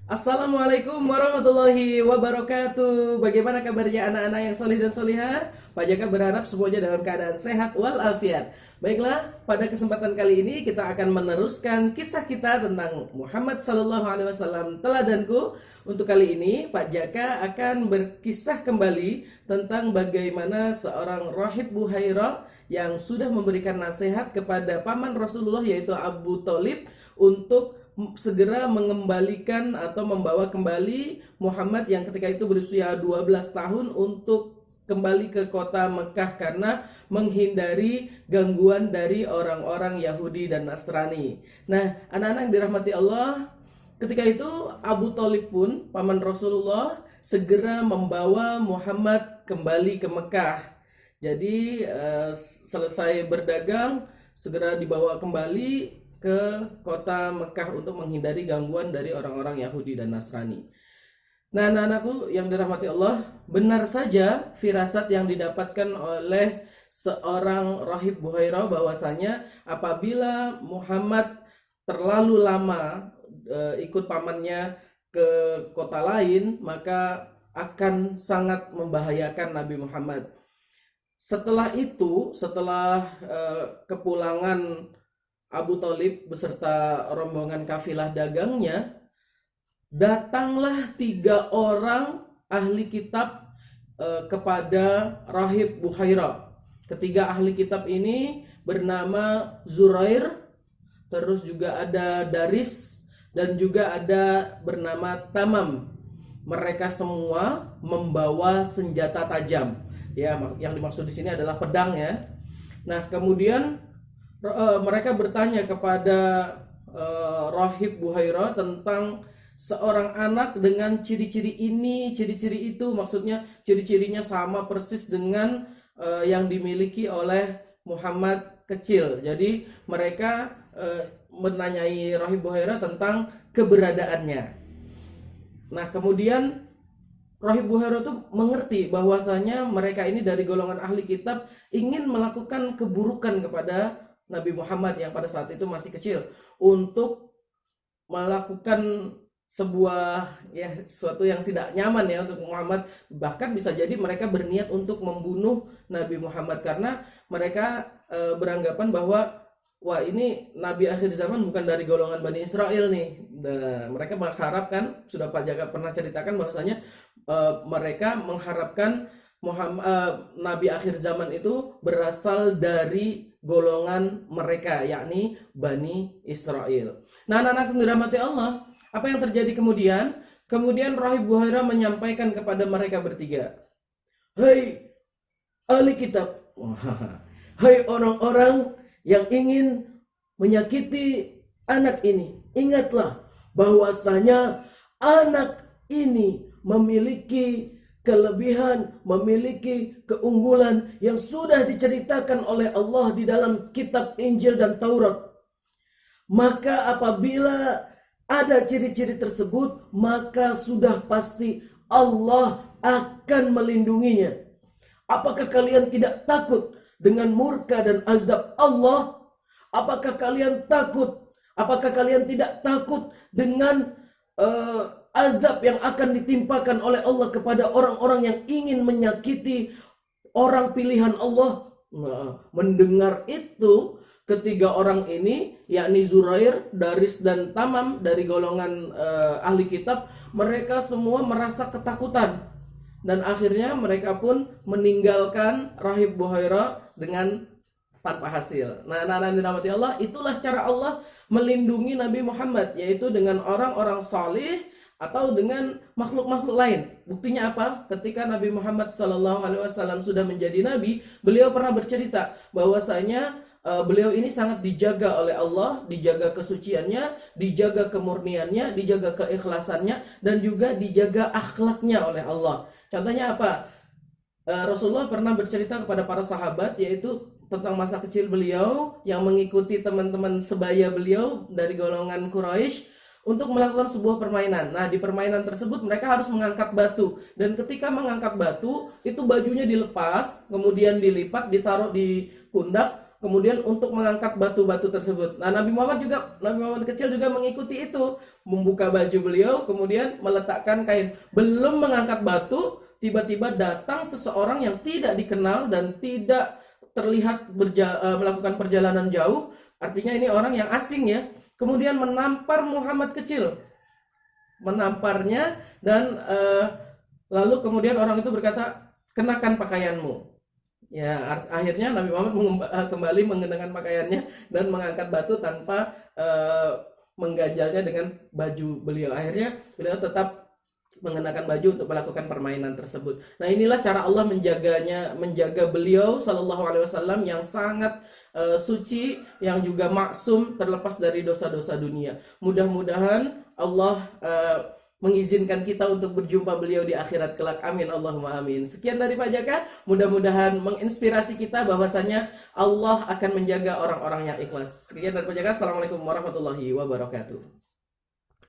Assalamualaikum warahmatullahi wabarakatuh. Bagaimana kabarnya anak-anak yang solih dan solihah? Pak Jaka berharap semuanya dalam keadaan sehat walafiat. Baiklah, pada kesempatan kali ini kita akan meneruskan kisah kita tentang Muhammad Sallallahu Alaihi Wasallam teladanku. Untuk kali ini Pak Jaka akan berkisah kembali tentang bagaimana seorang rahib Buhairah yang sudah memberikan nasihat kepada paman Rasulullah yaitu Abu Thalib untuk segera mengembalikan atau membawa kembali Muhammad yang ketika itu berusia 12 tahun untuk kembali ke kota Mekah karena menghindari gangguan dari orang-orang Yahudi dan Nasrani. Nah, anak-anak yang dirahmati Allah, ketika itu Abu Thalib pun paman Rasulullah segera membawa Muhammad kembali ke Mekah. Jadi selesai berdagang segera dibawa kembali ke kota Mekah untuk menghindari gangguan dari orang-orang Yahudi dan Nasrani. Nah, anak-anakku yang dirahmati Allah, benar saja firasat yang didapatkan oleh seorang rahib Buhairah bahwasanya apabila Muhammad terlalu lama ikut pamannya ke kota lain, maka akan sangat membahayakan Nabi Muhammad. Setelah itu, setelah kepulangan Abu Thalib beserta rombongan kafilah dagangnya, datanglah 3 orang ahli kitab kepada rahib Buhairah. Ketiga ahli kitab ini bernama Zurair, terus juga ada Daris, dan juga ada bernama Tamam. Mereka semua membawa senjata tajam. Ya, yang dimaksud di sini adalah pedang ya. Nah, kemudian mereka bertanya kepada rahib Buhairah tentang seorang anak dengan ciri-ciri ini, ciri-ciri itu, maksudnya ciri-cirinya sama persis dengan yang dimiliki oleh Muhammad kecil. Jadi mereka menanyai rahib Buhairah tentang keberadaannya. Nah, kemudian rahib Buhairah itu mengerti bahwasanya mereka ini dari golongan ahli kitab ingin melakukan keburukan kepada Nabi Muhammad yang pada saat itu masih kecil, untuk melakukan sesuatu yang tidak nyaman ya untuk Muhammad. Bahkan bisa jadi mereka berniat untuk membunuh Nabi Muhammad karena mereka beranggapan bahwa wah, ini Nabi akhir zaman bukan dari golongan Bani Israel nih. Nah, mereka mengharapkan, sudah Pak Jaka pernah ceritakan bahwasanya mereka mengharapkan Nabi akhir zaman itu berasal dari golongan mereka, yakni Bani Israel. Nah, anak-anak yang dirahmati Allah, apa yang terjadi kemudian? Kemudian rahib Buhairah menyampaikan kepada mereka bertiga, "Hai ahli kitab, hai orang-orang yang ingin menyakiti anak ini, ingatlah bahwasanya anak ini memiliki kelebihan, memiliki keunggulan yang sudah diceritakan oleh Allah di dalam kitab Injil dan Taurat. Maka apabila ada ciri-ciri tersebut, maka sudah pasti Allah akan melindunginya. Apakah kalian tidak takut dengan murka dan azab Allah? Apakah kalian takut? Apakah kalian tidak takut dengan azab yang akan ditimpakan oleh Allah kepada orang-orang yang ingin menyakiti orang pilihan Allah?" Nah, mendengar itu, ketiga orang ini, yakni Zurair, Daris, dan Tamam dari golongan ahli kitab, mereka semua merasa ketakutan. Dan akhirnya mereka pun meninggalkan rahib Buhairah dengan tanpa hasil. Nah, anak-anak dirahmati Allah, itulah cara Allah melindungi Nabi Muhammad, yaitu dengan orang-orang salih atau dengan makhluk-makhluk lain. Buktinya apa? Ketika Nabi Muhammad SAW sudah menjadi nabi, beliau pernah bercerita bahwasanya beliau ini sangat dijaga oleh Allah, dijaga kesuciannya, dijaga kemurniannya, dijaga keikhlasannya, dan juga dijaga akhlaknya oleh Allah. Contohnya apa? Rasulullah pernah bercerita kepada para sahabat, yaitu tentang masa kecil beliau yang mengikuti teman-teman sebaya beliau dari golongan Quraisy untuk melakukan sebuah permainan. Nah, di permainan tersebut mereka harus mengangkat batu, dan ketika mengangkat batu itu bajunya dilepas, kemudian dilipat, ditaruh di pundak, kemudian untuk mengangkat batu-batu tersebut. Nah, Nabi Muhammad kecil juga mengikuti itu, membuka baju beliau, kemudian meletakkan kain. Belum mengangkat batu, tiba-tiba datang seseorang yang tidak dikenal dan tidak terlihat melakukan perjalanan jauh, artinya ini orang yang asing ya. Kemudian menampar Muhammad kecil, menamparnya, dan lalu kemudian orang itu berkata, kenakan pakaianmu. Ya, akhirnya Nabi Muhammad kembali mengenakan pakaiannya dan mengangkat batu tanpa mengganjalnya dengan baju beliau. Akhirnya beliau tetap mengenakan baju untuk melakukan permainan tersebut. Nah, inilah cara Allah menjaga beliau Shallallahu Alaihi Wasallam yang sangat suci, yang juga maksum, terlepas dari dosa-dosa dunia. Mudah-mudahan Allah mengizinkan kita untuk berjumpa beliau di akhirat kelak. Amin, Allahumma amin. Sekian dari Pak Jaka, mudah-mudahan menginspirasi kita bahwasanya Allah akan menjaga orang-orang yang ikhlas. Sekian dari Pak Jaka, Assalamualaikum warahmatullahi wabarakatuh.